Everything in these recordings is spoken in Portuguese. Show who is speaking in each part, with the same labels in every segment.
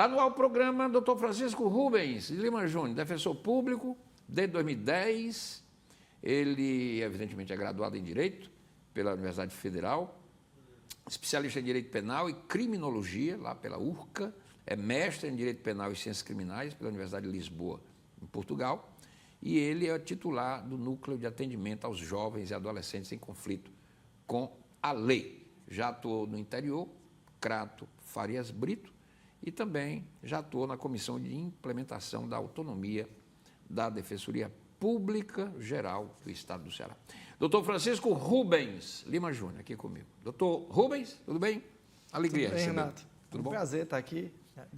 Speaker 1: Está no ar o programa Dr. Francisco Rubens de Lima Júnior, defensor público desde 2010. Ele, evidentemente, é graduado em Direito pela Universidade Federal, especialista em Direito Penal e Criminologia, lá pela URCA, é mestre em Direito Penal e Ciências Criminais pela Universidade de Lisboa, em Portugal, e ele é titular do Núcleo de Atendimento aos Jovens e Adolescentes em Conflito com a Lei. Já atuou no interior, Crato Farias Brito, e também já atuou na Comissão de Implementação da Autonomia da Defensoria Pública Geral do Estado do Ceará. Doutor Francisco Rubens Lima Júnior, aqui comigo. Doutor Rubens, tudo bem? Alegria.
Speaker 2: Tudo bem, Renato?
Speaker 1: Tudo bom?
Speaker 2: Prazer estar aqui.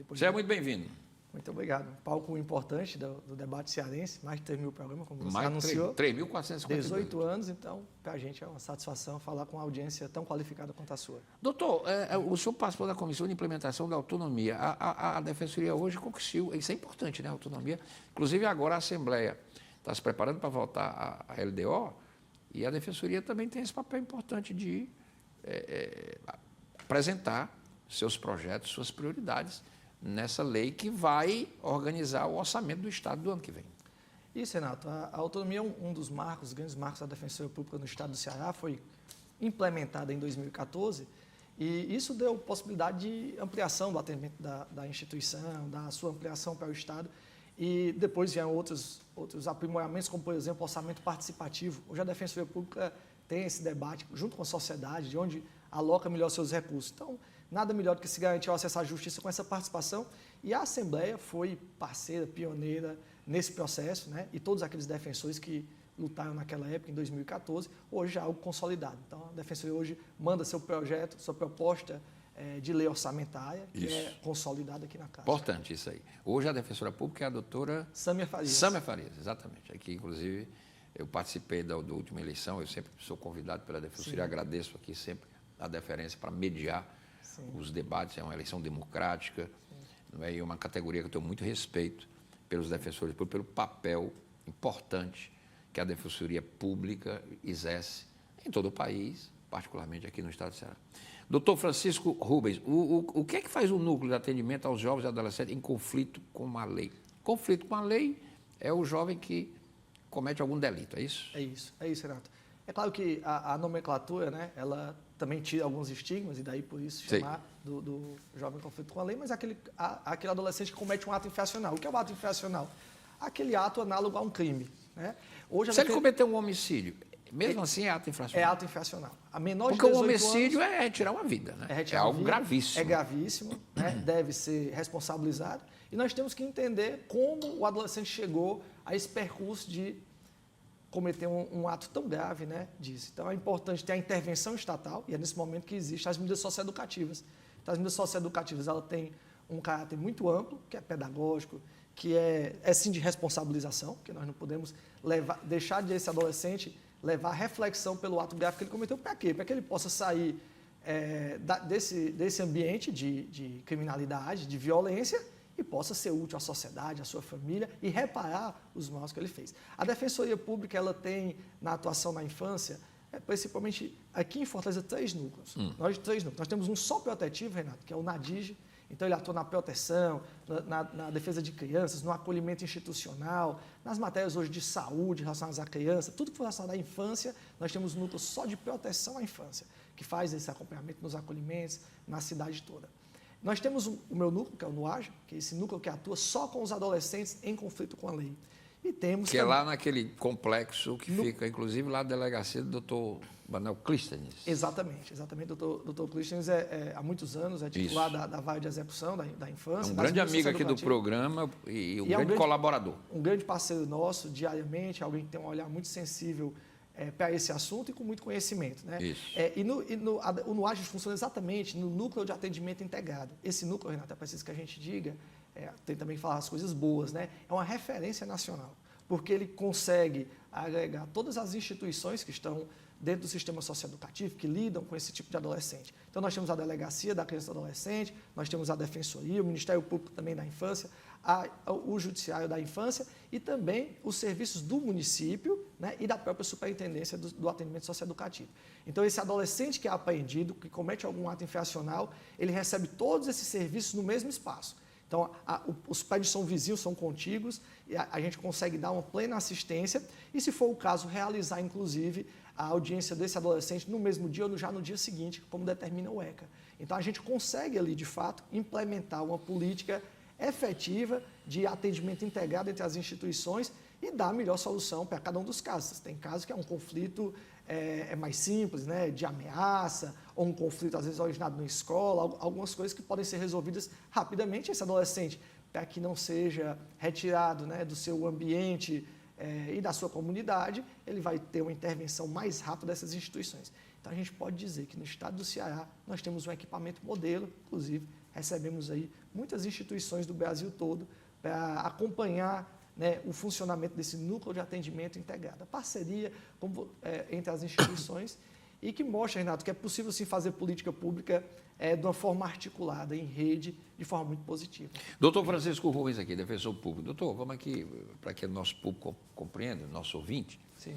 Speaker 1: Você é muito bem-vindo.
Speaker 2: Muito obrigado. Um palco importante do debate cearense, mais de 3 mil programas, como você
Speaker 1: mais
Speaker 2: anunciou.
Speaker 1: 3.452.
Speaker 2: 18 anos, então, para a gente é uma satisfação falar com uma audiência tão qualificada quanto a sua.
Speaker 1: Doutor, o senhor participou da Comissão de Implementação da Autonomia. A Defensoria hoje conquistou, isso é importante, né, a autonomia. Inclusive, agora a Assembleia está se preparando para votar a LDO, e a Defensoria também tem esse papel importante de apresentar seus projetos, suas prioridades, nessa lei que vai organizar o orçamento do Estado do ano que vem.
Speaker 2: Isso, Renato. A autonomia é um dos marcos, os grandes marcos da Defensoria Pública no Estado do Ceará, foi implementada em 2014 e isso deu possibilidade de ampliação do atendimento da instituição, da sua ampliação para o Estado e depois vieram outros aprimoramentos, como, por exemplo, o orçamento participativo. Hoje a Defensoria Pública tem esse debate junto com a sociedade, de onde aloca melhor seus recursos. Então, nada melhor do que se garantir o acesso à justiça com essa participação. E a Assembleia foi parceira, pioneira nesse processo, né? E todos aqueles defensores que lutaram naquela época, em 2014, hoje é algo consolidado. Então, a Defensoria hoje manda seu projeto, sua proposta de lei orçamentária, que é consolidada aqui na Casa.
Speaker 1: Importante isso aí. Hoje a Defensora Pública é a doutora
Speaker 2: Sâmia Farias.
Speaker 1: Sâmia Farias, exatamente. Aqui, inclusive, eu participei da última eleição, eu sempre sou convidado pela Defensoria, agradeço aqui sempre a deferência para mediar os debates, é uma eleição democrática, não é? E uma categoria que eu tenho muito respeito pelos defensores públicos, pelo papel importante que a Defensoria Pública exerce em todo o país, particularmente aqui no Estado do Ceará. Doutor Francisco Rubens, o que é que faz o Núcleo de Atendimento aos Jovens e Adolescentes em conflito com a lei? Conflito com a lei é o jovem que comete algum delito, é isso?
Speaker 2: É isso, Renato. É claro que a nomenclatura, né, ela também tira alguns estigmas, e daí por isso chamar do jovem conflito com a lei, mas aquele adolescente que comete um ato infracional. O que é o ato infracional? Aquele ato análogo a um crime. Né? Hoje,
Speaker 1: se ele cometer um homicídio, mesmo assim é ato infracional?
Speaker 2: É ato infracional. A menor de
Speaker 1: Porque
Speaker 2: 18
Speaker 1: o homicídio
Speaker 2: anos,
Speaker 1: é tirar uma vida, né? É
Speaker 2: algo
Speaker 1: algo gravíssimo.
Speaker 2: É gravíssimo, né? Deve ser responsabilizado. E nós temos que entender como o adolescente chegou a esse percurso de cometer um ato tão grave, né, disso. Então, é importante ter a intervenção estatal, e é nesse momento que existem as medidas socioeducativas. Então, as medidas socioeducativas, ela tem um caráter muito amplo, que é pedagógico, que é sim de responsabilização, porque nós não podemos deixar de esse adolescente levar a reflexão pelo ato grave que ele cometeu. Para quê? Para que ele possa sair desse ambiente de criminalidade, de violência, e possa ser útil à sociedade, à sua família e reparar os maus que ele fez. A Defensoria Pública, ela tem, na atuação na infância, principalmente aqui em Fortaleza, 3 núcleos. Nós temos um só protetivo, Renato, que é o NADIGE. Então, ele atua na proteção, na defesa de crianças, no acolhimento institucional, nas matérias hoje de saúde relacionadas à criança, tudo que for relacionado à infância, nós temos um núcleo só de proteção à infância, que faz esse acompanhamento nos acolhimentos, na cidade toda. Nós temos o meu núcleo, que é o NUAJA, que é esse núcleo que atua só com os adolescentes em conflito com a lei. E temos
Speaker 1: que também, é lá naquele complexo que fica, inclusive, lá na delegacia do doutor Manuel Clístenes.
Speaker 2: Exatamente. O doutor Clístenes há muitos anos é titular da vara de execução da infância.
Speaker 1: É um grande amigo aqui do programa e um grande colaborador.
Speaker 2: Um grande parceiro nosso, diariamente, alguém que tem um olhar muito sensível para esse assunto e com muito conhecimento. Né?
Speaker 1: Isso.
Speaker 2: O NUAJA funciona exatamente no núcleo de atendimento integrado. Esse núcleo, Renato, é preciso que a gente diga, tem também que falar as coisas boas, né? É uma referência nacional, porque ele consegue agregar todas as instituições que estão dentro do sistema socioeducativo, que lidam com esse tipo de adolescente. Então, nós temos a Delegacia da Criança e do Adolescente, nós temos a Defensoria, o Ministério Público também da Infância, o Judiciário da Infância e também os serviços do município, né, e da própria Superintendência do Atendimento Socioeducativo. Então, esse adolescente que é apreendido, que comete algum ato infracional, ele recebe todos esses serviços no mesmo espaço. Então, os prédios são vizinhos, são contíguos, e a gente consegue dar uma plena assistência e, se for o caso, realizar, inclusive, a audiência desse adolescente no mesmo dia ou já no dia seguinte, como determina o ECA. Então, a gente consegue ali, de fato, implementar uma política efetiva de atendimento integrado entre as instituições e dar a melhor solução para cada um dos casos. Tem casos que é um conflito mais simples, né, de ameaça, ou um conflito, às vezes, originado na escola, algumas coisas que podem ser resolvidas rapidamente. Esse adolescente, para que não seja retirado, né, do seu ambiente e da sua comunidade, ele vai ter uma intervenção mais rápida dessas instituições. Então, a gente pode dizer que no estado do Ceará nós temos um equipamento modelo, inclusive recebemos aí muitas instituições do Brasil todo para acompanhar, né, o funcionamento desse núcleo de atendimento integrado. A parceria entre as instituições e que mostra, Renato, que é possível sim fazer política pública de uma forma articulada, em rede, de forma muito positiva.
Speaker 1: Doutor Francisco Rubens aqui, defensor público. Doutor, vamos aqui, para que o nosso público compreenda, o nosso ouvinte.
Speaker 2: Sim.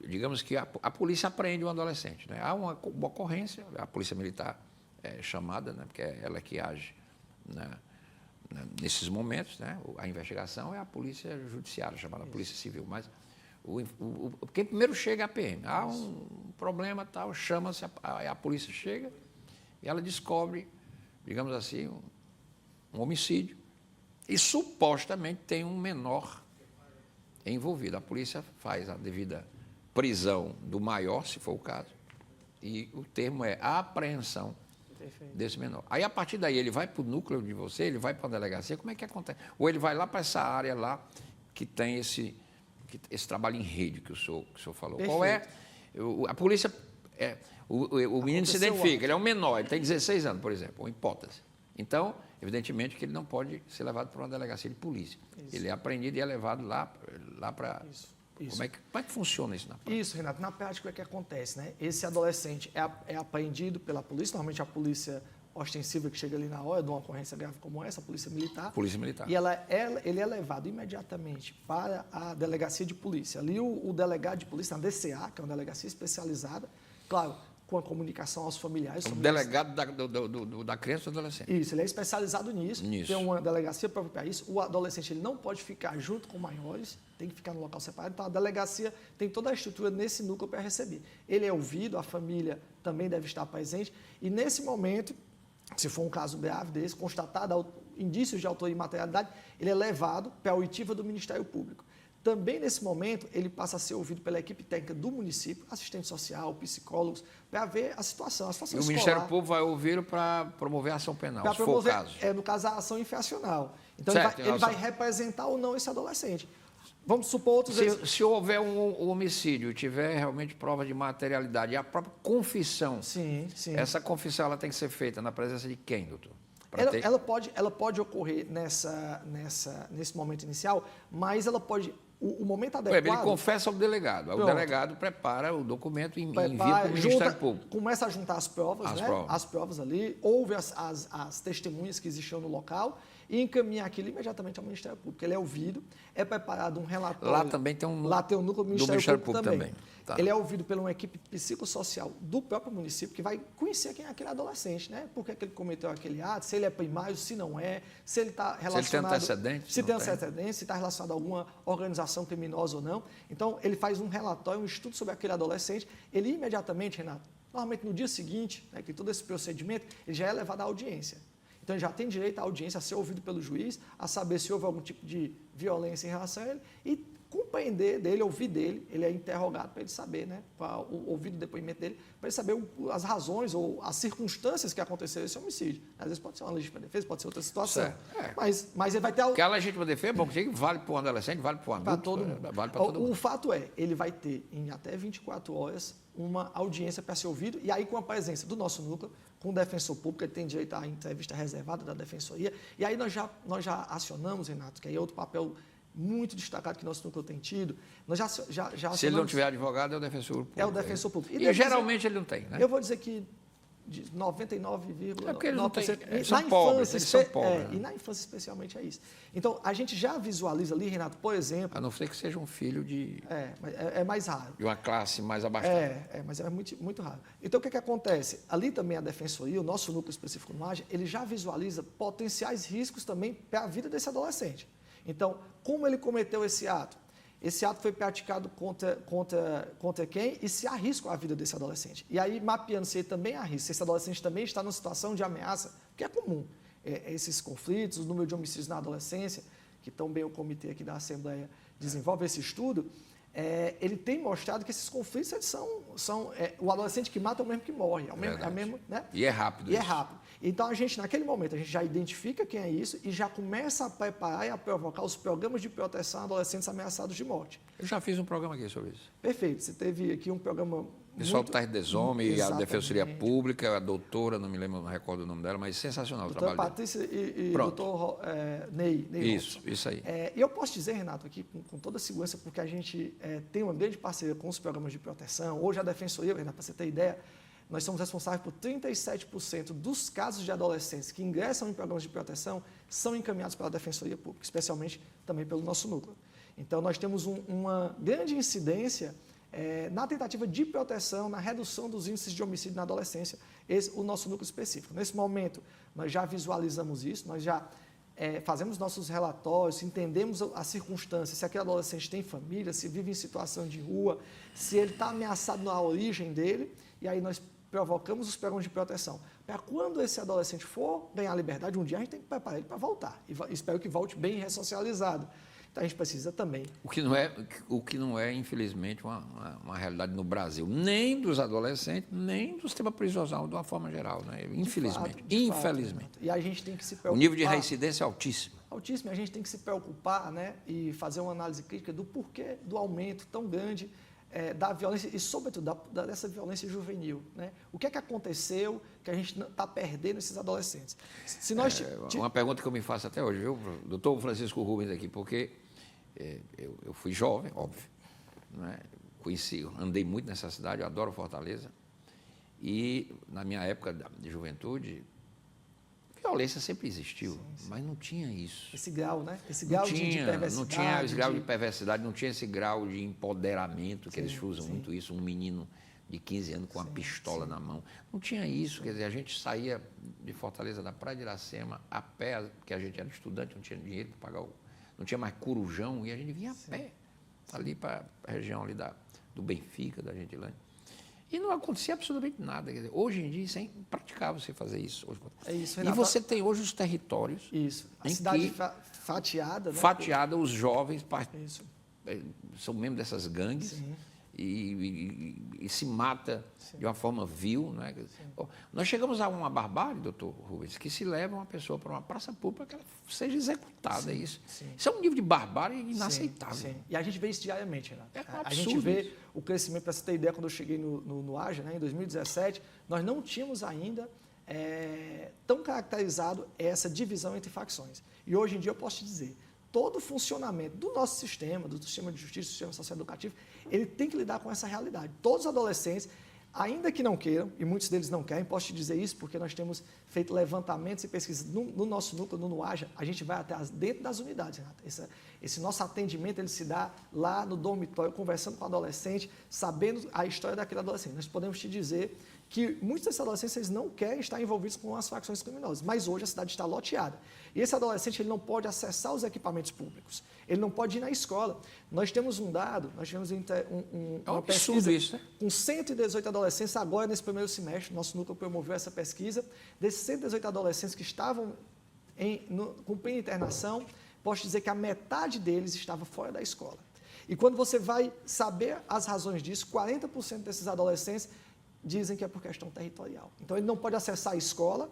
Speaker 1: Digamos que a polícia apreende um adolescente, né? Há uma ocorrência, a polícia militar é chamada, né, porque é ela que age, né, nesses momentos, né? A investigação é a polícia judiciária, chamada polícia civil, mas quem primeiro chega é a PM. Há um problema, tal, chama-se, a polícia chega e ela descobre, digamos assim, um homicídio e supostamente tem um menor envolvido. A polícia faz a devida prisão do maior, se for o caso, e o termo é a apreensão desse menor. Aí, a partir daí, ele vai para o núcleo de você, ele vai para a delegacia, como é que acontece? Ou ele vai lá para essa área lá que tem esse trabalho em rede que o senhor falou.
Speaker 2: Perfeito.
Speaker 1: Qual é? A polícia, o menino se identifica, ele é um menor, ele tem 16 anos, por exemplo, uma hipótese. Então, evidentemente que ele não pode ser levado para uma delegacia de polícia. Isso. Ele é apreendido e é levado lá para...
Speaker 2: Isso.
Speaker 1: Como é que funciona isso na prática?
Speaker 2: Isso, Renato. Na prática, o que acontece, né? Esse adolescente é apreendido pela polícia, normalmente a polícia ostensiva que chega ali na hora de uma ocorrência grave como essa, a polícia militar.
Speaker 1: Polícia militar.
Speaker 2: E ele é levado imediatamente para a delegacia de polícia. Ali o delegado de polícia, na DCA, que é uma delegacia especializada, claro, com a comunicação aos familiares.
Speaker 1: O delegado da criança ou do adolescente.
Speaker 2: Isso, ele é especializado nisso. Tem uma delegacia própria para isso. O adolescente ele não pode ficar junto com maiores, tem que ficar no local separado. Então, a delegacia tem toda a estrutura nesse núcleo para receber. Ele é ouvido, a família também deve estar presente. E, nesse momento, se for um caso grave desse, constatado indícios de autoria e materialidade, ele é levado para a oitiva do Ministério Público. Também, nesse momento, ele passa a ser ouvido pela equipe técnica do município, assistente social, psicólogos, para ver a situação
Speaker 1: escolar. E o Ministério Público vai ouvi-lo para promover a ação penal, se for o caso.
Speaker 2: No caso, a ação infracional. Então,
Speaker 1: certo,
Speaker 2: ele vai representar ou não esse adolescente. Vamos supor outros...
Speaker 1: Se houver um homicídio e tiver realmente prova de materialidade e a própria confissão,
Speaker 2: sim.
Speaker 1: Essa confissão ela tem que ser feita na presença de quem, doutor?
Speaker 2: Ela pode ocorrer nesse momento inicial, mas ela pode... O momento adequado...
Speaker 1: Ele confessa ao delegado. Pronto. O delegado prepara o documento e envia para o Ministério Público.
Speaker 2: Começa a juntar as provas, as provas ali, ouve as testemunhas que existiam no local e encaminha aquilo imediatamente ao Ministério Público. Ele é ouvido, é preparado um relatório...
Speaker 1: Lá também tem um...
Speaker 2: Lá tem um núcleo do Ministério Público também.
Speaker 1: Tá.
Speaker 2: Ele é ouvido por uma equipe psicossocial do próprio município, que vai conhecer quem é aquele adolescente, né? Por que ele cometeu aquele ato, se ele é primário, se não é, se ele está relacionado... Se ele tem antecedentes. Se tem antecedentes, se está relacionado a alguma organização criminosa ou não. Então, ele faz um relatório, um estudo sobre aquele adolescente. Ele imediatamente, Renato, normalmente no dia seguinte, né, que todo esse procedimento, ele já é levado à audiência. Então, ele já tem direito à audiência, a ser ouvido pelo juiz, a saber se houve algum tipo de violência em relação a ele e compreender dele, ouvir dele, ele é interrogado para ele saber, né, para ouvir o depoimento dele, para ele saber as razões ou as circunstâncias que aconteceu esse homicídio. Às vezes pode ser uma legítima defesa, pode ser outra situação. Mas ele vai ter...
Speaker 1: Porque a legítima defesa, bom, vale para um adolescente, vale para um adulto,
Speaker 2: para todo mundo.
Speaker 1: Vale para todo mundo.
Speaker 2: O fato é, ele vai ter em até 24 horas uma audiência para ser ouvido, e aí com a presença do nosso núcleo, com o defensor público, ele tem direito à entrevista reservada da defensoria, e aí nós já acionamos, Renato, que aí é outro papel muito destacado que nosso núcleo tem tido. Nós já
Speaker 1: Se ele não tiver advogado, é o defensor público.
Speaker 2: É o defensor público.
Speaker 1: E geralmente ele não tem, né?
Speaker 2: Eu vou dizer que de 99,9%.
Speaker 1: É porque eles não têm,
Speaker 2: E
Speaker 1: são
Speaker 2: na
Speaker 1: pobres,
Speaker 2: infância,
Speaker 1: eles são pobres.
Speaker 2: E na infância especialmente é isso. Então, a gente já visualiza ali, Renato, por exemplo...
Speaker 1: A não ser que seja um filho
Speaker 2: Mas é mais raro.
Speaker 1: de uma classe mais abastada.
Speaker 2: Mas é muito, muito raro. Então, o que acontece? Ali também a Defensoria, o nosso núcleo específico no AGE, ele já visualiza potenciais riscos também para a vida desse adolescente. Então, como ele cometeu esse ato? Esse ato foi praticado contra quem e se há risco à vida desse adolescente. E aí, mapeando se ele também há risco, se esse adolescente também está numa situação de ameaça, que é comum. Esses conflitos, o número de homicídios na adolescência, que também o comitê aqui da Assembleia desenvolve esse estudo, ele tem mostrado que esses conflitos eles são o adolescente que mata é o mesmo que morre. Né?
Speaker 1: E é rápido.
Speaker 2: E é rápido. Então, naquele momento, a gente já identifica quem é isso e já começa a preparar e a provocar os programas de proteção a adolescentes ameaçados de morte.
Speaker 1: Eu já fiz um programa aqui sobre isso.
Speaker 2: Perfeito. Você teve aqui um programa...
Speaker 1: O pessoal do Tarde Desome, a Defensoria Pública, a doutora, não me lembro, não recordo o nome dela, mas sensacional o trabalho dela.
Speaker 2: Patrícia e doutor Ney
Speaker 1: Isso aí.
Speaker 2: E eu posso dizer, Renato, aqui com toda segurança, porque a gente tem uma grande parceria com os programas de proteção. Hoje a Defensoria, Renato, para você ter ideia, nós somos responsáveis por 37% dos casos de adolescentes que ingressam em programas de proteção são encaminhados pela Defensoria Pública, especialmente também pelo nosso núcleo. Então, nós temos uma grande incidência na tentativa de proteção, na redução dos índices de homicídio na adolescência, o nosso núcleo específico. Nesse momento, nós já visualizamos isso, nós já fazemos nossos relatórios, entendemos as circunstâncias, se aquele adolescente tem família, se vive em situação de rua, se ele está ameaçado na origem dele, e aí nós provocamos os programas de proteção. Para quando esse adolescente for ganhar liberdade, um dia a gente tem que preparar ele para voltar. E espero que volte bem ressocializado. Então a gente precisa também.
Speaker 1: O que não é infelizmente, uma realidade no Brasil, nem dos adolescentes, nem do sistema prisional de uma forma geral, né? Infelizmente. Infelizmente.
Speaker 2: E a gente tem que se preocupar.
Speaker 1: O nível de reincidência é altíssimo.
Speaker 2: Altíssimo. E a gente tem que se preocupar, né? E fazer uma análise crítica do porquê do aumento tão grande da violência e, sobretudo, dessa violência juvenil. Né? O que é que aconteceu que a gente está perdendo esses adolescentes? Se nós
Speaker 1: uma pergunta que eu me faço até hoje, viu, doutor Francisco Rubens aqui, porque eu fui jovem, óbvio, né? Andei muito nessa cidade, eu adoro Fortaleza, e na minha época de juventude, violência sempre existiu, mas não tinha isso.
Speaker 2: Esse grau, né? Esse grau de perversidade.
Speaker 1: Não tinha esse grau de perversidade, não tinha esse grau de empoderamento, que eles usam muito isso, um menino de 15 anos com uma pistola na mão. Não tinha isso, quer dizer, a gente saía de Fortaleza, da Praia de Iracema, a pé, porque a gente era estudante, não tinha dinheiro para pagar, não tinha mais Corujão, e a gente vinha a pé, ali para a região ali do Benfica, da Gentilândia. E não acontecia absolutamente nada. Quer dizer, hoje em dia isso é impraticável você fazer isso.
Speaker 2: É isso, Renato.
Speaker 1: E você tem hoje os territórios.
Speaker 2: Isso. A cidade fatiada. Né?
Speaker 1: Fatiada, os jovens são membros dessas gangues e se mata de uma forma vil. Né? Nós chegamos a uma barbárie, doutor Rubens, que se leva uma pessoa para uma praça pública que ela seja executada. Isso é um nível de barbárie inaceitável.
Speaker 2: E a gente vê isso diariamente, Renato.
Speaker 1: A
Speaker 2: gente vê o crescimento, para você ter ideia, quando eu cheguei no AGE, né, em 2017, nós não tínhamos ainda tão caracterizado essa divisão entre facções. E hoje em dia eu posso te dizer, todo o funcionamento do nosso sistema, do sistema de justiça, do sistema socioeducativo, ele tem que lidar com essa realidade. Todos os adolescentes, ainda que não queiram, e muitos deles não querem, posso te dizer isso porque nós temos feito levantamentos e pesquisas no nosso núcleo, no NUAJA, a gente vai até dentro das unidades, Renato. Esse nosso atendimento, ele se dá lá no dormitório, conversando com o adolescente, sabendo a história daquele adolescente. Nós podemos te dizer que muitos desses adolescentes eles não querem estar envolvidos com as facções criminosas, mas hoje a cidade está loteada. E esse adolescente ele não pode acessar os equipamentos públicos, ele não pode ir na escola. Nós temos um dado, nós tivemos uma pesquisa
Speaker 1: isso, né?
Speaker 2: Com 118 adolescentes, agora nesse primeiro semestre, nosso núcleo promoveu essa pesquisa, desses 118 adolescentes que estavam cumprindo internação, posso dizer que a metade deles estava fora da escola. E quando você vai saber as razões disso, 40% desses adolescentes dizem que é por questão territorial. Então, ele não pode acessar a escola.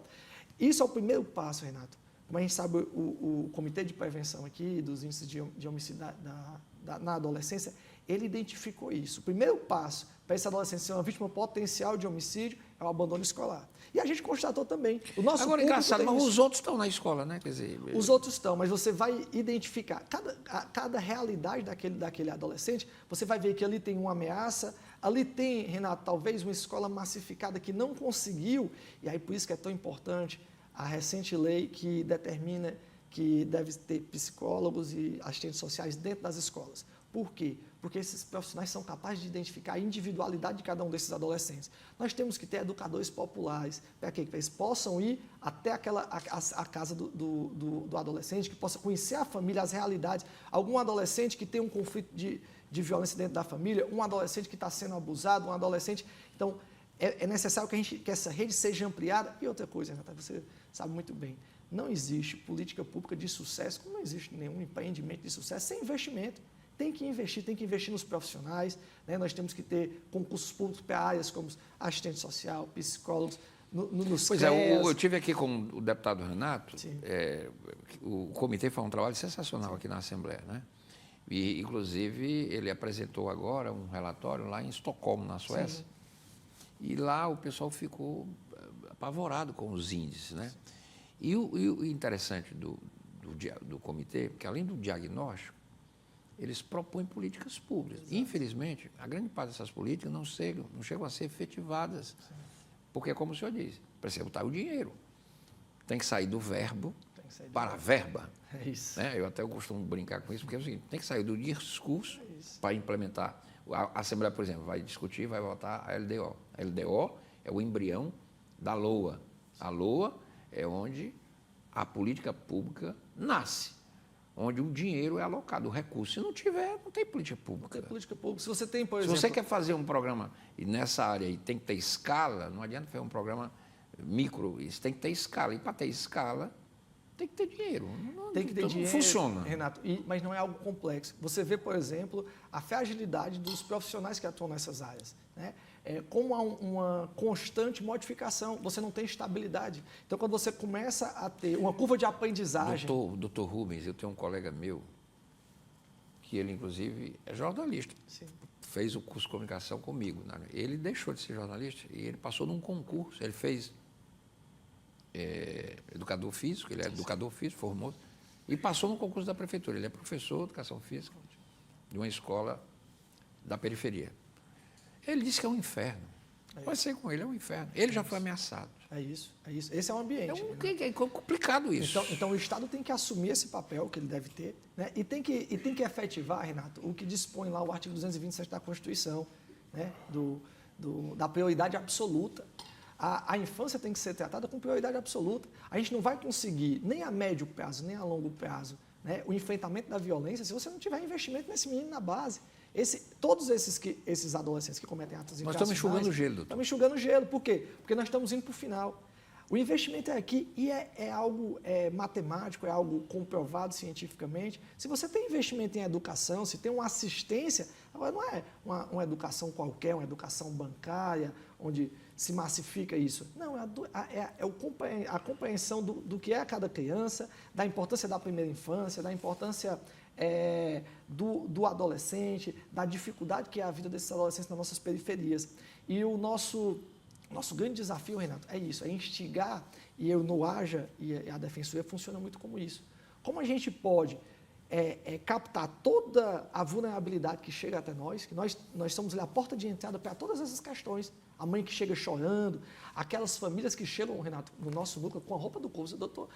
Speaker 2: Isso é o primeiro passo, Renato. Como a gente sabe, o Comitê de Prevenção aqui dos índices de homicídio na adolescência, ele identificou isso. O primeiro passo para esse adolescente ser uma vítima potencial de homicídio é o abandono escolar. E a gente constatou também.
Speaker 1: Agora, engraçado, mas os outros estão na escola, né? Quer dizer,
Speaker 2: os outros estão, mas você vai identificar cada realidade daquele adolescente, você vai ver que ali tem uma ameaça Ali tem, Renato, talvez uma escola massificada que não conseguiu, e aí por isso que é tão importante a recente lei que determina que deve ter psicólogos e assistentes sociais dentro das escolas. Por quê? Porque esses profissionais são capazes de identificar a individualidade de cada um desses adolescentes. Nós temos que ter educadores populares, para que eles possam ir até a casa do adolescente, que possa conhecer a família, as realidades. Algum adolescente que tem um conflito de violência dentro da família, um adolescente que está sendo abusado, um adolescente... Então, é necessário que essa rede seja ampliada. E outra coisa, Renata, você sabe muito bem, não existe política pública de sucesso, como não existe nenhum empreendimento de sucesso, sem investimento. Tem que investir nos profissionais, né? Nós temos que ter concursos públicos para áreas como assistente social, psicólogos, nos
Speaker 1: Pois
Speaker 2: CREAS.
Speaker 1: é, eu tive aqui com o deputado Renato,
Speaker 2: Sim.
Speaker 1: O comitê faz um trabalho sensacional aqui na Assembleia, né? E, inclusive, ele apresentou agora um relatório lá em Estocolmo, na Suécia,
Speaker 2: Sim.
Speaker 1: e lá o pessoal ficou apavorado com os índices, né? E o interessante do comitê, que além do diagnóstico, eles propõem políticas públicas. Exato. Infelizmente, a grande parte dessas políticas não chegam a ser efetivadas. Sim. Porque, como o senhor disse, precisa botar o dinheiro. Tem que sair do verbo para a verba.
Speaker 2: É isso.
Speaker 1: Né? Eu costumo brincar com isso, porque é o seguinte, tem que sair do discurso para implementar. A Assembleia, por exemplo, vai discutir, vai votar a LDO. A LDO é o embrião da LOA. A LOA é onde a política pública nasce, onde o dinheiro é alocado, o recurso. Se não tiver, não tem política pública.
Speaker 2: Não tem política pública. Se você tem, por exemplo...
Speaker 1: Se você quer fazer um programa e nessa área e tem que ter escala, não adianta fazer um programa micro, isso tem que ter escala. E para ter escala, tem que ter dinheiro.
Speaker 2: Tem que ter dinheiro,
Speaker 1: não funciona.
Speaker 2: Renato, mas não é algo complexo. Você vê, por exemplo, a fragilidade dos profissionais que atuam nessas áreas, né? Como há uma constante modificação, você não tem estabilidade. Então, quando você começa a ter uma curva de aprendizagem...
Speaker 1: Doutor Rubens, eu tenho um colega meu, que ele, inclusive, é jornalista.
Speaker 2: Sim.
Speaker 1: Fez o curso de comunicação comigo. Né? Ele deixou de ser jornalista e ele passou num concurso. Ele fez educador físico, ele é educador físico, formou, e passou no concurso da prefeitura. Ele é professor de educação física de uma escola da periferia. Ele disse que é um inferno. Vai ser com ele, é um inferno. Ele já foi ameaçado.
Speaker 2: É isso. Esse é o ambiente.
Speaker 1: É complicado isso.
Speaker 2: Então, o Estado tem que assumir esse papel que ele deve ter, né? e tem que efetivar, Renato, o que dispõe lá o artigo 227 da Constituição, né? Da prioridade absoluta. A infância tem que ser tratada com prioridade absoluta. A gente não vai conseguir, nem a médio prazo, nem a longo prazo, né? O enfrentamento da violência se você não tiver investimento nesse menino na base. Todos esses adolescentes que cometem atos infracionais...
Speaker 1: Nós estamos enxugando gelo, doutor.
Speaker 2: Estamos enxugando gelo. Por quê? Porque nós estamos indo para o final. O investimento é aqui e é algo matemático, é algo comprovado cientificamente. Se você tem investimento em educação, se tem uma assistência, agora não é uma educação qualquer, uma educação bancária, onde se massifica isso. Não, a compreensão do que é cada criança, da importância da primeira infância, da importância do adolescente, da dificuldade que é a vida desses adolescentes nas nossas periferias. E o nosso grande desafio, Renato, é isso, é instigar, e o NOAJA e a Defensoria funciona muito como isso. Como a gente pode captar toda a vulnerabilidade que chega até nós, que nós somos a porta de entrada para todas essas questões. A mãe que chega chorando, aquelas famílias que chegam, Renato, no nosso núcleo com a roupa do corpo. Doutor,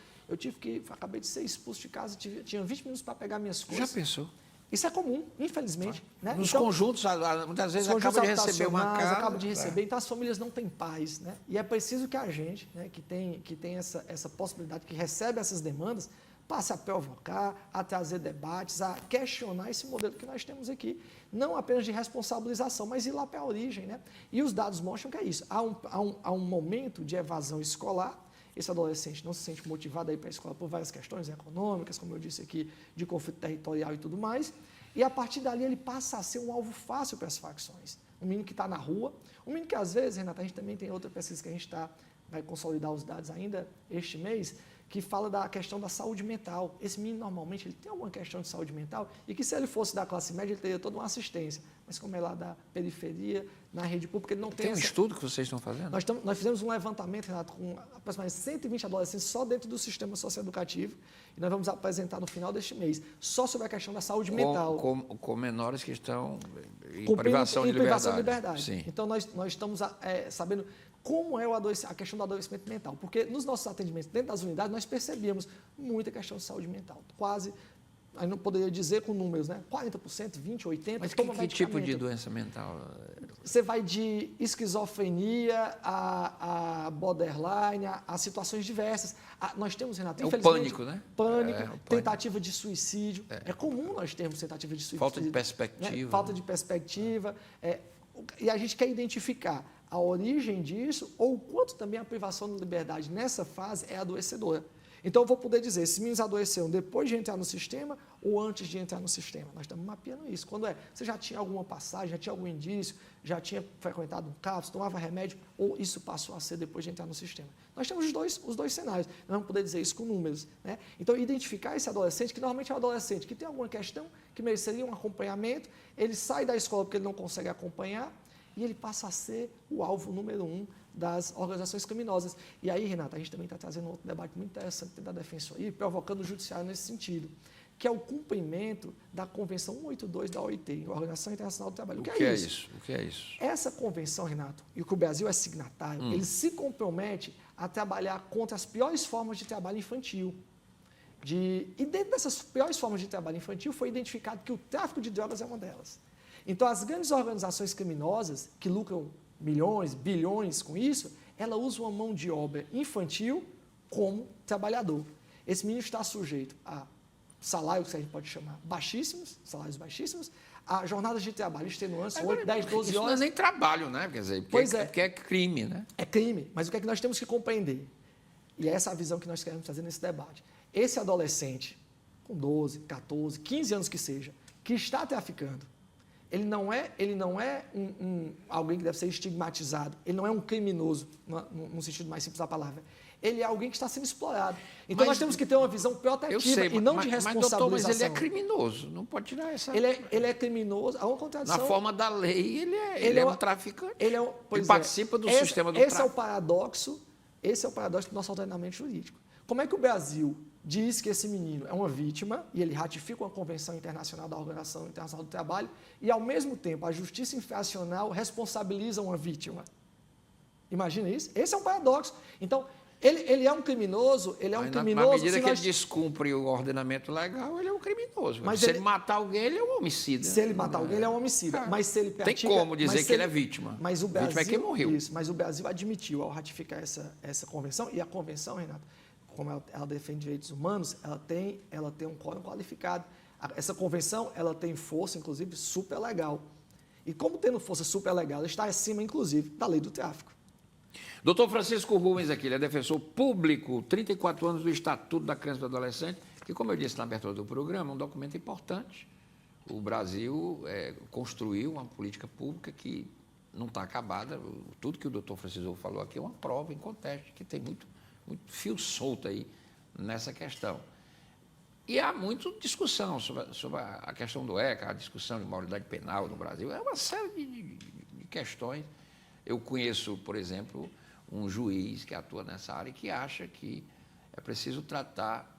Speaker 2: acabei de ser expulso de casa, tinha 20 minutos para pegar minhas coisas.
Speaker 1: Já pensou?
Speaker 2: Isso é comum, infelizmente. Né?
Speaker 1: Nos conjuntos, muitas vezes acaba de receber uma casa.
Speaker 2: Acaba de receber, então as famílias não têm paz. Né? E é preciso que a gente, né, que tem essa possibilidade, que recebe essas demandas, passe a provocar, a trazer debates, a questionar esse modelo que nós temos aqui. Não apenas de responsabilização, mas ir lá para a origem. Né? E os dados mostram que é isso. Há um momento de evasão escolar. Esse adolescente não se sente motivado a ir para a escola por várias questões econômicas, como eu disse aqui, de conflito territorial e tudo mais. E, a partir dali, ele passa a ser um alvo fácil para as facções. Um menino que está na rua, um menino que, às vezes, Renata, a gente também tem outra pesquisa que a gente vai consolidar os dados ainda este mês, que fala da questão da saúde mental. Esse menino, normalmente, ele tem alguma questão de saúde mental e que, se ele fosse da classe média, ele teria toda uma assistência. mas como é lá da periferia, na rede pública, ele não tem
Speaker 1: Tem um estudo que vocês estão fazendo?
Speaker 2: Nós fizemos um levantamento, Renato, com aproximadamente 120 adolescentes só dentro do sistema socioeducativo, e nós vamos apresentar no final deste mês, só sobre a questão da saúde mental.
Speaker 1: Com menores que estão em
Speaker 2: Com
Speaker 1: privação de
Speaker 2: liberdade.
Speaker 1: Sim.
Speaker 2: Então, nós estamos sabendo como é a questão do adoecimento mental, porque nos nossos atendimentos, dentro das unidades, nós percebíamos muita questão de saúde mental, quase... Aí não poderia dizer com números, né? 40%, 20%, 80%.
Speaker 1: Mas que tipo de doença mental?
Speaker 2: Você vai de esquizofrenia a borderline, a situações diversas. Nós temos, Renato, infelizmente...
Speaker 1: O pânico, né?
Speaker 2: Pânico, tentativa de suicídio. É comum nós termos tentativa de suicídio.
Speaker 1: Falta de perspectiva.
Speaker 2: Né? Falta de perspectiva. E a gente quer identificar a origem disso ou o quanto também a privação de liberdade nessa fase é adoecedora. Então, eu vou poder dizer, esses meninos adoeceram depois de entrar no sistema ou antes de entrar no sistema. Nós estamos mapeando isso. Quando você já tinha alguma passagem, já tinha algum indício, já tinha frequentado um CAPS, tomava remédio, ou isso passou a ser depois de entrar no sistema. Nós temos os dois cenários. Nós vamos poder dizer isso com números. Né? Então, identificar esse adolescente, que normalmente é um adolescente que tem alguma questão que mereceria um acompanhamento, ele sai da escola porque ele não consegue acompanhar, e ele passa a ser o alvo número 1 das organizações criminosas. E aí, Renata, a gente também está trazendo um outro debate muito interessante da Defensoria, provocando o Judiciário nesse sentido, que é o cumprimento da Convenção 182 da OIT, a Organização Internacional do Trabalho.
Speaker 1: O que é isso? O que é isso?
Speaker 2: Essa convenção, Renato, e o que o Brasil é signatário, ele se compromete a trabalhar contra as piores formas de trabalho infantil. E dentro dessas piores formas de trabalho infantil foi identificado que o tráfico de drogas é uma delas. Então, as grandes organizações criminosas, que lucram milhões, bilhões com isso, ela usa uma mão de obra infantil como trabalhador. Esse menino está sujeito a salários que a gente pode chamar baixíssimos, salários baixíssimos, a jornadas de trabalho extenuantes, 8, 10, 12 horas.
Speaker 1: Isso não é nem trabalho, né? Quer dizer, porque é crime, né?
Speaker 2: É crime, mas o que é que nós temos que compreender? E essa é a visão que nós queremos fazer nesse debate. Esse adolescente, com 12, 14, 15 anos que seja, que está traficando, ele não é alguém que deve ser estigmatizado, ele não é um criminoso, no sentido mais simples da palavra. Ele é alguém que está sendo explorado. Então, nós temos que ter uma visão protetiva e não de responsabilização.
Speaker 1: Mas ele é criminoso, não pode tirar essa...
Speaker 2: Ele é criminoso, há uma contradição.
Speaker 1: Na forma da lei, ele é um traficante.
Speaker 2: Ele
Speaker 1: participa do sistema do tráfico.
Speaker 2: Esse é o paradoxo do nosso ordenamento jurídico. Como é que o Brasil diz que esse menino é uma vítima, e ele ratifica uma convenção internacional da Organização Internacional do Trabalho, e, ao mesmo tempo, a justiça infracional responsabiliza uma vítima? Imagina isso? Esse é um paradoxo. Então, ele é um criminoso,
Speaker 1: Na medida que ele descumpre o ordenamento legal, ele é um criminoso. Mas se ele matar alguém, ele é um homicida.
Speaker 2: Se ele matar alguém, ele é um homicida. Mas se ele pratica...
Speaker 1: Tem como dizer que ele é vítima.
Speaker 2: Mas o Brasil,
Speaker 1: vítima é quem morreu.
Speaker 2: Isso, mas o Brasil admitiu, ao ratificar essa convenção, e a convenção, Renato, como ela defende direitos humanos, ela tem um quórum qualificado. Essa convenção, ela tem força, inclusive, super legal. E como tendo força super legal, ela está acima, inclusive, da lei do tráfico.
Speaker 1: Doutor Francisco Rubens aqui, ele é defensor público, 34 anos do Estatuto da Criança e do Adolescente, que, como eu disse na abertura do programa, é um documento importante. O Brasil construiu uma política pública que não está acabada. Tudo que o doutor Francisco falou aqui é uma prova em conteste, que tem muito fio solto aí nessa questão. E há muita discussão sobre a questão do ECA, a discussão de maioridade penal no Brasil. É uma série de questões. Eu conheço, por exemplo, um juiz que atua nessa área e que acha que é preciso tratar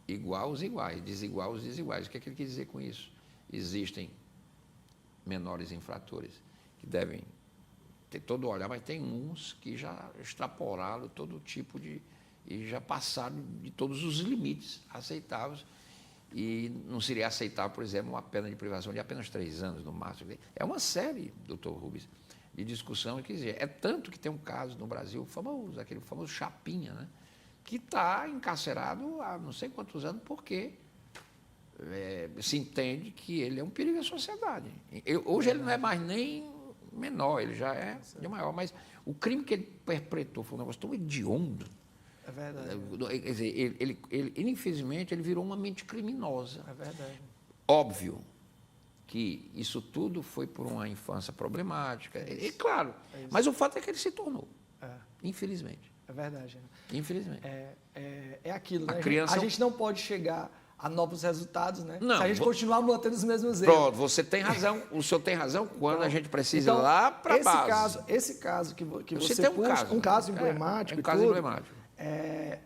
Speaker 1: igual os iguais, desigual os desiguais. O que é que ele quer dizer com isso? Existem menores infratores que devem ter todo o olhar, mas tem uns que já extrapolaram todo tipo e já passaram de todos os limites aceitáveis. E não seria aceitável, por exemplo, uma pena de privação de apenas 3 anos no máximo. É uma série, doutor Rubens, de discussão. Quer dizer, é tanto que tem um caso no Brasil, famoso, aquele famoso Chapinha, né, que está encarcerado há não sei quantos anos, porque se entende que ele é um perigo à sociedade. Hoje ele não é mais nem menor, ele já é de maior, mas o crime que ele perpetrou foi um negócio tão hediondo.
Speaker 2: É verdade.
Speaker 1: Quer dizer, ele, infelizmente, ele virou uma mente criminosa.
Speaker 2: É verdade.
Speaker 1: Óbvio que isso tudo foi por uma infância problemática, claro, mas o fato é que ele se tornou, infelizmente.
Speaker 2: É verdade.
Speaker 1: Infelizmente.
Speaker 2: É aquilo, né?
Speaker 1: A gente
Speaker 2: não pode chegar a novos resultados, né?
Speaker 1: Não,
Speaker 2: se a gente continuar mantendo os mesmos erros.
Speaker 1: Pronto, você tem razão. O senhor tem razão quando a gente precisa ir
Speaker 2: então,
Speaker 1: lá para a base.
Speaker 2: Esse caso que você
Speaker 1: tem
Speaker 2: puxa, um caso emblemático,
Speaker 1: um caso emblemático.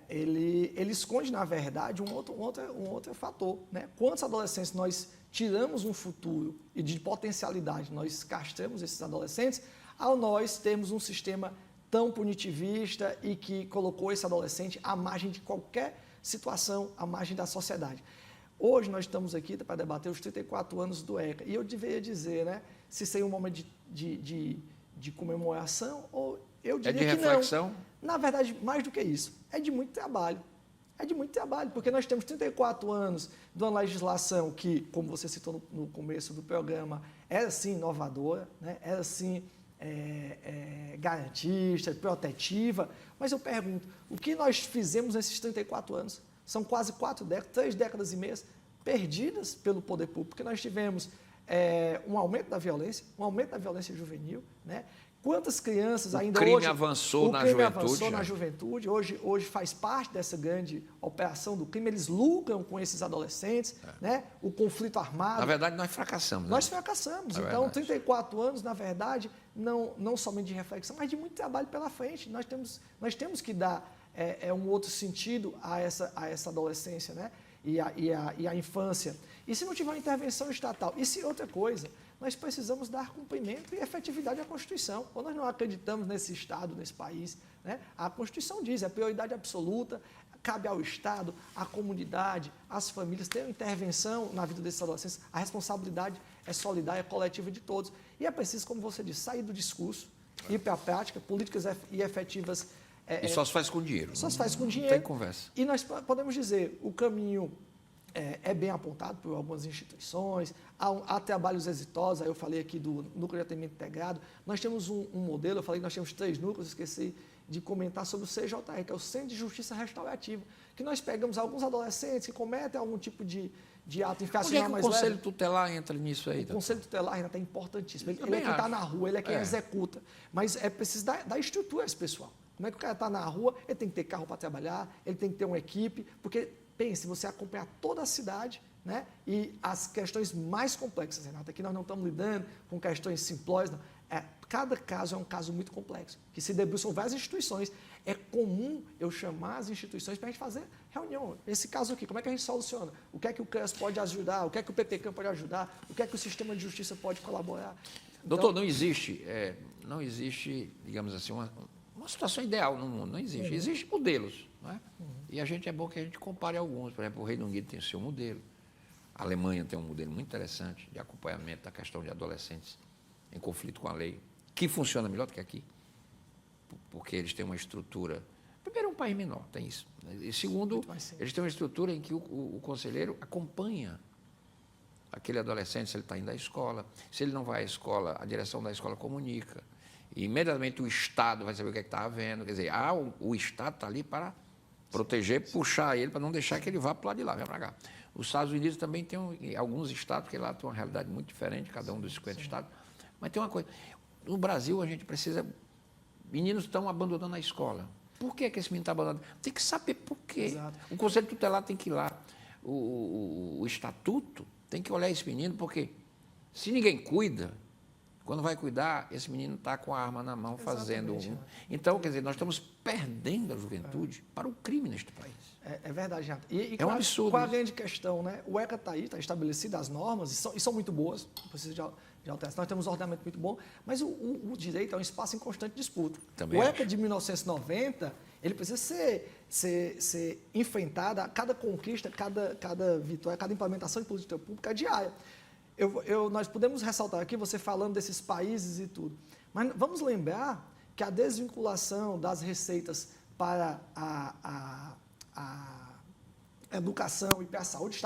Speaker 2: Ele esconde, na verdade, um outro fator. Né? Quantos adolescentes nós tiramos um futuro e de potencialidade, nós castramos esses adolescentes, ao nós termos um sistema tão punitivista e que colocou esse adolescente à margem de qualquer situação, à margem da sociedade. Hoje nós estamos aqui para debater os 34 anos do ECA, e eu deveria dizer, né, se seria um momento de comemoração, ou eu diria que
Speaker 1: reflexão?
Speaker 2: Não. Na verdade, mais do que isso, é de muito trabalho. É de muito trabalho, porque nós temos 34 anos de uma legislação que, como você citou no começo do programa, era sim inovadora, né? Era sim garantista, protetiva, mas eu pergunto, o que nós fizemos nesses 34 anos? São quase 3 décadas e meias perdidas pelo poder público, porque nós tivemos um aumento da violência juvenil, né? Quantas crianças ainda hoje...
Speaker 1: O crime avançou
Speaker 2: na juventude. Hoje faz parte dessa grande operação do crime. Eles lucram com esses adolescentes, né? O conflito armado.
Speaker 1: Na verdade, nós fracassamos. Né?
Speaker 2: Nós fracassamos. Então, 34 anos, na verdade, não somente de reflexão, mas de muito trabalho pela frente. Nós temos que dar um outro sentido a essa adolescência, né? E a infância. E se não tiver uma intervenção estatal? E se outra coisa... Nós precisamos dar cumprimento e efetividade à Constituição. Ou nós não acreditamos nesse Estado, nesse país, né? A Constituição diz, é prioridade absoluta, cabe ao Estado, à comunidade, às famílias, ter uma intervenção na vida desses adolescentes. A responsabilidade é solidária, é coletiva de todos. E é preciso, como você disse, sair do discurso, ir para a prática, políticas e efetivas.
Speaker 1: E só se faz com dinheiro.
Speaker 2: Só se faz com dinheiro.
Speaker 1: Não tem conversa.
Speaker 2: E nós podemos dizer, o caminho... É bem apontado por algumas instituições, há trabalhos exitosos, aí eu falei aqui do núcleo de atendimento integrado, nós temos um modelo, eu falei que nós temos 3 núcleos, esqueci de comentar sobre o CJR, que é o Centro de Justiça Restaurativa, que nós pegamos alguns adolescentes que cometem algum tipo de ato infracional mais leve.
Speaker 1: Onde é que o Conselho Tutelar entra nisso aí?
Speaker 2: O Conselho Tutelar ainda é importantíssimo, ele é quem está na rua, ele é quem executa, mas é preciso dar estrutura a esse pessoal. Como é que o cara está na rua, ele tem que ter carro para trabalhar, ele tem que ter uma equipe, porque... Pense, você acompanhar toda a cidade, né? E as questões mais complexas, Renata. Aqui nós não estamos lidando com questões simplórias, não. Cada caso é um caso muito complexo, que se debruçam várias instituições. É comum eu chamar as instituições para a gente fazer reunião. Esse caso aqui, como é que a gente soluciona? O que é que o CREAS pode ajudar? O que é que o PPCAM pode ajudar? O que é que o sistema de justiça pode colaborar? Então,
Speaker 1: doutor, não existe, digamos assim, uma situação ideal no mundo, não existe. Existem modelos, não é? E a gente é bom que a gente compare alguns. Por exemplo, o Reino Unido tem o seu modelo, a Alemanha tem um modelo muito interessante de acompanhamento da questão de adolescentes em conflito com a lei, que funciona melhor do que aqui, porque eles têm uma estrutura... Primeiro, é um país menor, tem isso. E segundo, eles têm uma estrutura em que o conselheiro acompanha aquele adolescente, se ele está indo à escola. Se ele não vai à escola, a direção da escola comunica. E imediatamente o Estado vai saber o que está havendo. Quer dizer, o Estado está ali para proteger, puxar ele, para não deixar que ele vá para o lado de lá, vem para cá. Os Estados Unidos também tem alguns estados, que lá tem uma realidade muito diferente, cada um dos 50 estados. Mas tem uma coisa, no Brasil a gente precisa... Meninos estão abandonando a escola. Por que esse menino está abandonando? Tem que saber por quê.
Speaker 2: Exato.
Speaker 1: O Conselho Tutelar tem que ir lá. O Estatuto tem que olhar esse menino, porque se ninguém cuida... Quando vai cuidar, esse menino está com a arma na mão fazendo... Então, quer dizer, nós estamos perdendo a juventude para o crime neste país.
Speaker 2: É verdade, Renato. E
Speaker 1: é um absurdo.
Speaker 2: Qual a grande questão, né? O ECA está aí, está estabelecido as normas, e são muito boas, não precisa de alteração. Nós temos um ordenamento muito bom, mas o direito é um espaço em constante disputa.
Speaker 1: Também
Speaker 2: o ECA de 1990, ele precisa ser enfrentado, cada conquista, cada vitória, cada implementação de política pública é diária. Nós podemos ressaltar aqui, você falando desses países e tudo, mas vamos lembrar que a desvinculação das receitas para a educação e para a saúde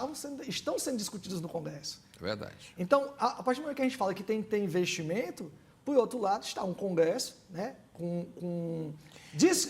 Speaker 2: estão sendo discutidas no Congresso.
Speaker 1: É verdade.
Speaker 2: Então, a partir do momento que a gente fala que tem que ter investimento, por outro lado está um Congresso, né,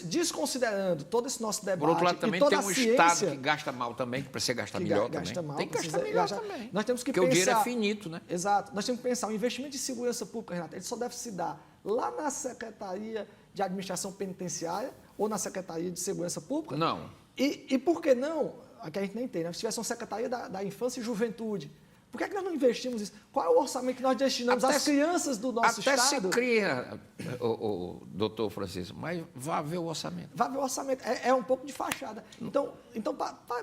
Speaker 2: desconsiderando todo esse nosso debate.
Speaker 1: Por outro lado, também
Speaker 2: toda
Speaker 1: tem um Estado que gasta mal também, que precisa gastar melhor também. Tem que gastar melhor também.
Speaker 2: Nós temos que
Speaker 1: porque
Speaker 2: pensar,
Speaker 1: o dinheiro é finito, né?
Speaker 2: Exato. Nós temos que pensar, o investimento de segurança pública, Renato, ele só deve se dar lá na Secretaria de Administração Penitenciária ou na Secretaria de Segurança Pública?
Speaker 1: Não.
Speaker 2: E por que não? que a gente nem tem, né? Se tivesse uma Secretaria da Infância e Juventude, por que nós não investimos isso? Qual é o orçamento que nós destinamos às crianças do nosso
Speaker 1: Estado?
Speaker 2: Estado?
Speaker 1: Até se cria, o doutor Francisco, mas vá ver o orçamento.
Speaker 2: Vá ver o orçamento. É um pouco de fachada. Então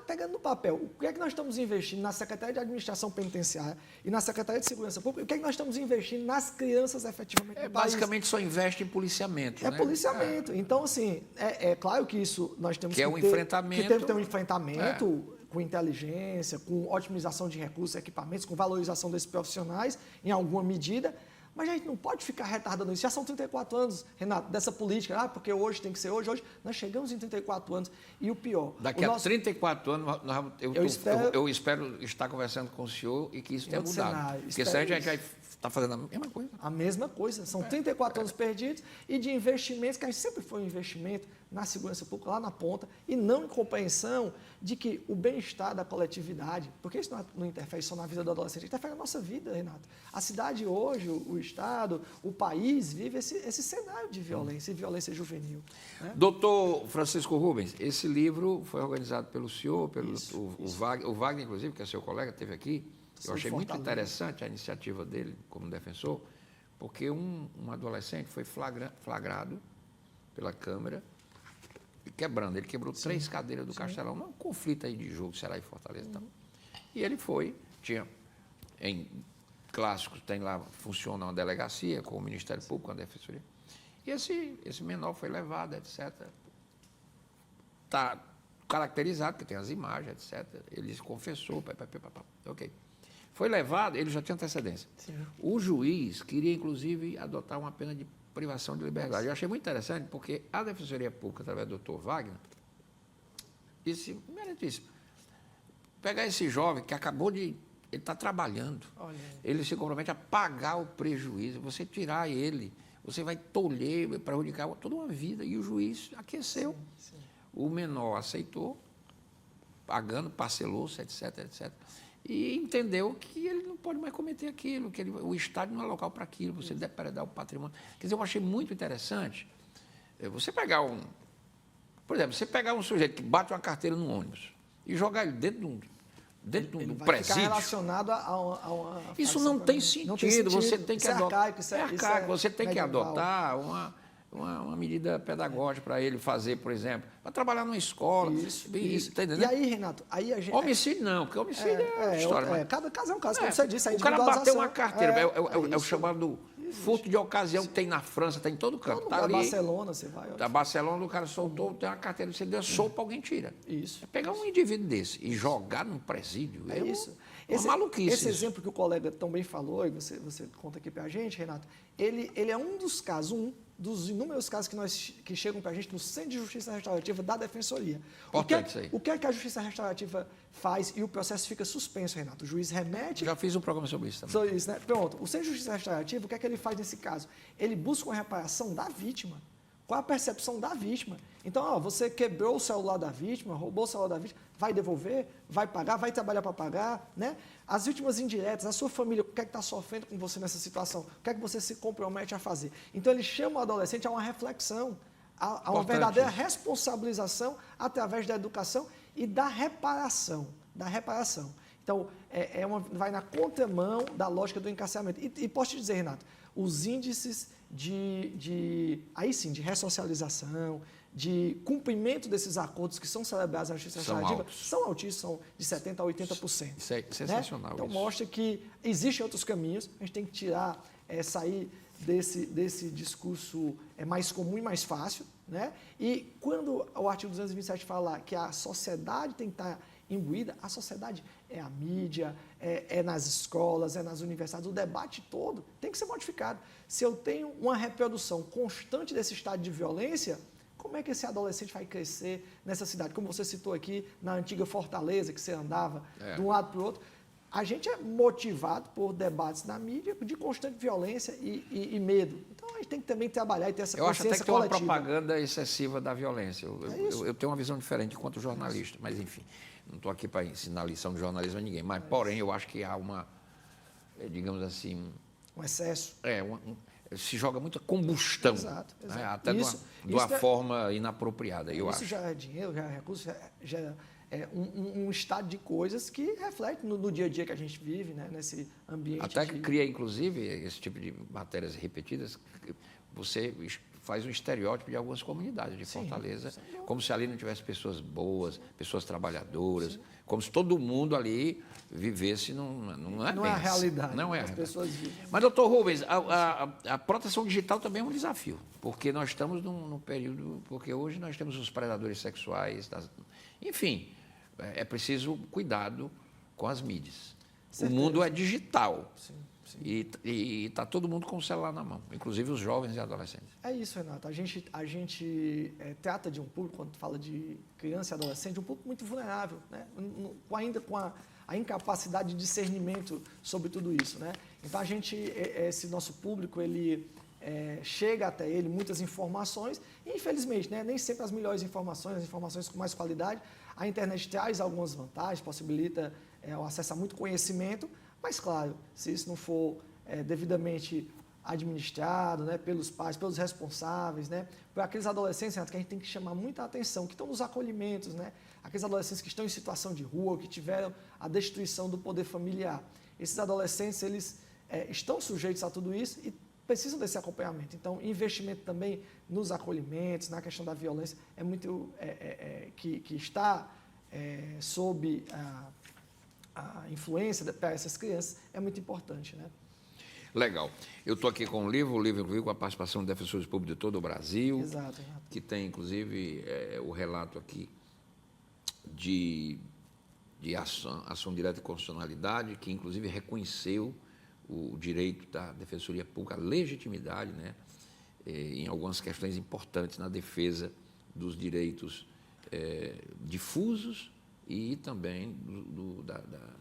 Speaker 2: pegando no papel, o que é que nós estamos investindo na Secretaria de Administração Penitenciária e na Secretaria de Segurança Pública? O que é que nós estamos investindo nas crianças efetivamente no país?
Speaker 1: Basicamente só investe em policiamento.
Speaker 2: É policiamento. Então, assim, é claro que isso nós temos que
Speaker 1: ter...
Speaker 2: enfrentamento. Que temos que ter um enfrentamento com inteligência, com otimização de recursos, equipamentos, com valorização desses profissionais, em alguma medida, mas a gente não pode ficar retardando isso. Já são 34 anos, Renato, dessa política, porque hoje tem que ser hoje. Nós chegamos em 34 anos e o pior...
Speaker 1: Daqui a 34 anos, eu espero estar conversando com o senhor e que isso tenha mudado. Porque se a gente vai estar fazendo a mesma coisa.
Speaker 2: A mesma coisa. São 34 anos perdidos e de investimentos, que a gente sempre foi um investimento na segurança pública, lá na ponta, e não em compreensão de que o bem-estar da coletividade, porque isso não interfere só na vida do adolescente, interfere na nossa vida, Renato. A cidade hoje, o Estado, o país vive esse cenário de violência e violência juvenil. Né?
Speaker 1: Doutor Francisco Rubens, esse livro foi organizado pelo senhor, pelo o Wagner, inclusive, que é seu colega, esteve aqui. Eu achei muito interessante a iniciativa dele como defensor, porque um adolescente foi flagrado pela Câmara, quebrando. Ele quebrou 3 cadeiras do Castelão, num conflito aí de jogo, Ceará e Fortaleza. Então. E ele em clássicos, tem lá, funciona uma delegacia com o Ministério Público, com a Defensoria. E esse menor foi levado, etc. Está caracterizado, porque tem as imagens, etc. Ele se confessou, ok. Foi levado, ele já tinha antecedência. Sim. O juiz queria, inclusive, adotar uma pena de privação de liberdade. Eu achei muito interessante, porque a Defensoria Pública, através do doutor Wagner, disse, meritíssimo, pegar esse jovem que acabou de... Ele está trabalhando, ele se compromete a pagar o prejuízo, você tirar ele, você vai tolher, prejudicar toda uma vida. E o juiz aqueceu. Sim. O menor aceitou, pagando, parcelou-se, etc, etc. E entendeu que ele não pode mais cometer aquilo, que o Estado não é local para aquilo, você depredar o patrimônio. Quer dizer, eu achei muito interessante você pegar por exemplo, você pegar um sujeito que bate uma carteira no ônibus e jogar ele dentro de um presídio.
Speaker 2: Ficar relacionado a uma...
Speaker 1: Isso não tem sentido, você tem que adotar.
Speaker 2: Isso é arcaico,
Speaker 1: você tem que adotar uma medida pedagógica para ele fazer, por exemplo, para trabalhar numa escola.
Speaker 2: Isso.
Speaker 1: Tá entendendo?
Speaker 2: E aí, Renato, aí a gente...
Speaker 1: Homicídio não, porque homicídio é história.
Speaker 2: Cada caso é um caso, como você disse.
Speaker 1: O cara bateu uma carteira, é o chamado furto de ocasião que tem na França, tem em todo canto.
Speaker 2: Tá ali, Barcelona, você vai...
Speaker 1: Da Barcelona, o cara soltou, tem uma carteira, você deu sopa, alguém tira.
Speaker 2: Isso.
Speaker 1: É pegar um indivíduo desse e jogar num presídio,
Speaker 2: isso.
Speaker 1: Uma maluquice.
Speaker 2: Esse exemplo que o colega também falou, e você conta aqui para a gente, Renato, ele é um dos casos, dos inúmeros casos que chegam para a gente no Centro de Justiça Restaurativa da Defensoria. O que é que a Justiça Restaurativa faz e o processo fica suspenso, Renato? O juiz remete...
Speaker 1: Já fiz um programa sobre isso também.
Speaker 2: Sobre isso, né? Pronto. O Centro de Justiça Restaurativa, o que é que ele faz nesse caso? Ele busca uma reparação da vítima. Qual a percepção da vítima? Então, você quebrou o celular da vítima, roubou o celular da vítima, vai devolver, vai pagar, vai trabalhar para pagar, né? As vítimas indiretas, a sua família, o que é que está sofrendo com você nessa situação? O que é que você se compromete a fazer? Então, ele chama o adolescente a uma reflexão, a uma verdadeira responsabilização através da educação e da reparação. Então, vai na contramão da lógica do encarceramento. E posso te dizer, Renato, os índices de ressocialização, de cumprimento desses acordos que são celebrados na Justiça Restaurativa são altíssimos, são de 70% a 80%.
Speaker 1: Isso é sensacional.
Speaker 2: Né? Então, mostra que existem outros caminhos, a gente tem que sair desse discurso mais comum e mais fácil. Né? E quando o artigo 227 fala que a sociedade tem que estar imbuída, a sociedade é a mídia, é nas escolas, é nas universidades, o debate todo tem que ser modificado. Se eu tenho uma reprodução constante desse estado de violência, como é que esse adolescente vai crescer nessa cidade? Como você citou aqui, na antiga Fortaleza, que você andava de um lado para o outro. A gente é motivado por debates na mídia de constante violência e medo. Então, a gente tem que também trabalhar e ter essa consciência coletiva. Eu acho até que tem uma propaganda excessiva da violência. Eu tenho uma visão diferente enquanto jornalista, mas, enfim, não estou aqui para ensinar lição de jornalismo a ninguém. Mas, porém, eu acho que há digamos assim... Um excesso.
Speaker 1: Se joga muita combustão.
Speaker 2: Exato.
Speaker 1: Né? Até de uma forma inapropriada, eu acho.
Speaker 2: Isso já é dinheiro, já é recurso, já um estado de coisas que reflete no dia a dia que a gente vive, né? Nesse ambiente.
Speaker 1: Até que cria, inclusive, esse tipo de matérias repetidas, você faz um estereótipo de algumas comunidades de Fortaleza, como se ali não tivesse pessoas boas, pessoas trabalhadoras, como se todo mundo ali vivesse, não é
Speaker 2: Não
Speaker 1: bem
Speaker 2: é a
Speaker 1: assim.
Speaker 2: realidade.
Speaker 1: Não é a
Speaker 2: as
Speaker 1: realidade.
Speaker 2: pessoas vivem.
Speaker 1: Mas, doutor Rubens, a proteção digital também é um desafio, porque nós estamos num período, porque hoje nós temos os predadores sexuais, enfim, é preciso cuidado com as mídias.
Speaker 2: Certeza.
Speaker 1: O mundo é digital.
Speaker 2: Sim.
Speaker 1: E está todo mundo com o celular na mão, inclusive os jovens e adolescentes.
Speaker 2: É isso, Renato. A gente trata de um público, quando fala de criança e adolescente, um público muito vulnerável, né? Ainda com a incapacidade de discernimento sobre tudo isso, né? Então, esse nosso público, ele chega até ele muitas informações e, infelizmente, né, nem sempre as melhores informações, as informações com mais qualidade. A internet traz algumas vantagens, possibilita o acesso a muito conhecimento, mas, claro, se isso não for devidamente administrado, né, pelos pais, pelos responsáveis, né, por aqueles adolescentes, Renato, que a gente tem que chamar muita atenção, que estão nos acolhimentos, né, aqueles adolescentes que estão em situação de rua, que tiveram a destruição do poder familiar. Esses adolescentes, eles estão sujeitos a tudo isso e precisam desse acompanhamento. Então, investimento também nos acolhimentos, na questão da violência, é muito que está sob a influência para essas crianças, é muito importante, né?
Speaker 1: Legal. Eu estou aqui com o livro inclusive com a participação de defensores públicos de todo o Brasil.
Speaker 2: Exato.
Speaker 1: Que tem, inclusive, o relato aqui de ação direta de constitucionalidade, que, inclusive, reconheceu o direito da Defensoria Pública, a legitimidade, né, em algumas questões importantes na defesa dos direitos difusos e também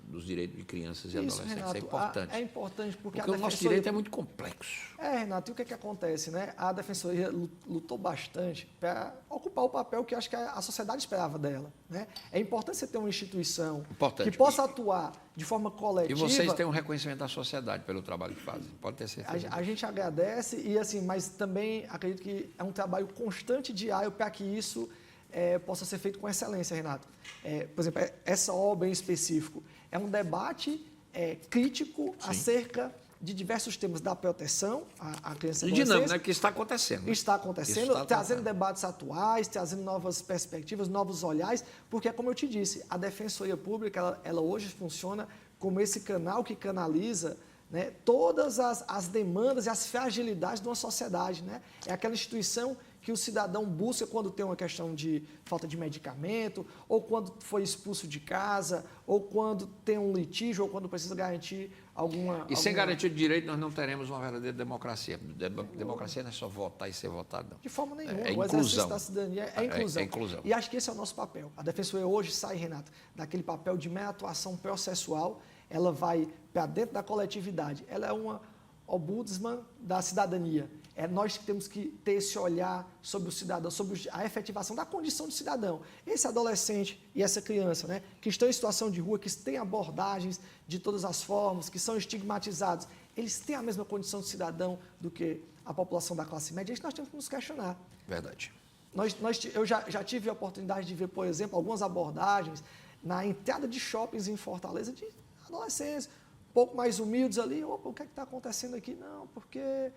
Speaker 1: dos direitos de crianças e adolescentes.
Speaker 2: Renato,
Speaker 1: é importante.
Speaker 2: É importante porque
Speaker 1: o nosso direito é muito complexo.
Speaker 2: Renato, e o que acontece, né? A Defensoria lutou bastante para ocupar o papel que acho que a sociedade esperava dela, né? É importante você ter uma instituição que possa atuar de forma coletiva.
Speaker 1: E vocês têm um reconhecimento da sociedade pelo trabalho que fazem, pode ter certeza.
Speaker 2: A gente agradece e assim, mas também acredito que é um trabalho constante, diário, para que isso possa ser feito com excelência, Renato. Por exemplo, essa obra em específico é um debate crítico acerca de diversos temas da proteção à criança e adolescente.
Speaker 1: Dinâmico, né? Que está acontecendo. Né?
Speaker 2: Está acontecendo, trazendo debates atuais, trazendo novas perspectivas, novos olhares, porque, como eu te disse, a Defensoria Pública, ela hoje funciona como esse canal que canaliza, né, todas as demandas e as fragilidades de uma sociedade, né? É aquela instituição que o cidadão busca quando tem uma questão de falta de medicamento, ou quando foi expulso de casa, ou quando tem um litígio, ou quando precisa garantir alguma...
Speaker 1: Sem garantia de direito, nós não teremos uma verdadeira democracia. Democracia não é só votar e ser votado, não.
Speaker 2: De forma nenhuma.
Speaker 1: É
Speaker 2: o
Speaker 1: inclusão.
Speaker 2: exercício da cidadania é inclusão.
Speaker 1: É inclusão.
Speaker 2: E acho que esse é o nosso papel. A Defensoria hoje sai, Renato, daquele papel de mera atuação processual, ela vai para dentro da coletividade. Ela é uma ombudsman da cidadania. Nós temos que ter esse olhar sobre o cidadão, sobre a efetivação da condição de cidadão. Esse adolescente e essa criança, né, que estão em situação de rua, que têm abordagens de todas as formas, que são estigmatizados, eles têm a mesma condição de cidadão do que a população da classe média. Isso nós temos que nos questionar.
Speaker 1: Verdade.
Speaker 2: Eu já tive a oportunidade de ver, por exemplo, algumas abordagens na entrada de shoppings em Fortaleza de adolescentes, um pouco mais humildes ali. Opa, o que é que está acontecendo aqui? Não, porque...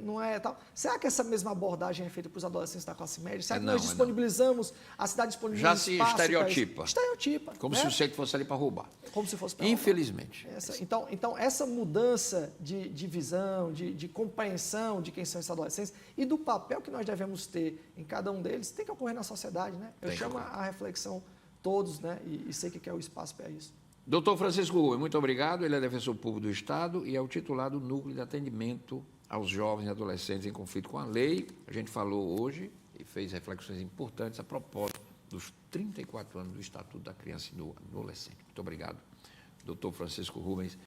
Speaker 2: não é tal. Será que essa mesma abordagem é feita para os adolescentes da classe média? Será que nós disponibilizamos, a cidade disponibiliza
Speaker 1: já se estereotipa.
Speaker 2: Estereotipa.
Speaker 1: Como
Speaker 2: né?
Speaker 1: se o sujeito fosse ali para roubar.
Speaker 2: Como se fosse para
Speaker 1: Infelizmente.
Speaker 2: roubar. Então, essa mudança de visão, de compreensão de quem são esses adolescentes e do papel que nós devemos ter em cada um deles, tem que ocorrer na sociedade, né? Eu chamo a reflexão todos, né? E sei que é o espaço para isso.
Speaker 1: Doutor Francisco Rubens, muito obrigado. Ele é defensor público do Estado e é o titular do Núcleo de Atendimento aos Jovens e Adolescentes em Conflito com a Lei. A gente falou hoje e fez reflexões importantes a propósito dos 34 anos do Estatuto da Criança e do Adolescente. Muito obrigado, doutor Francisco Rubens.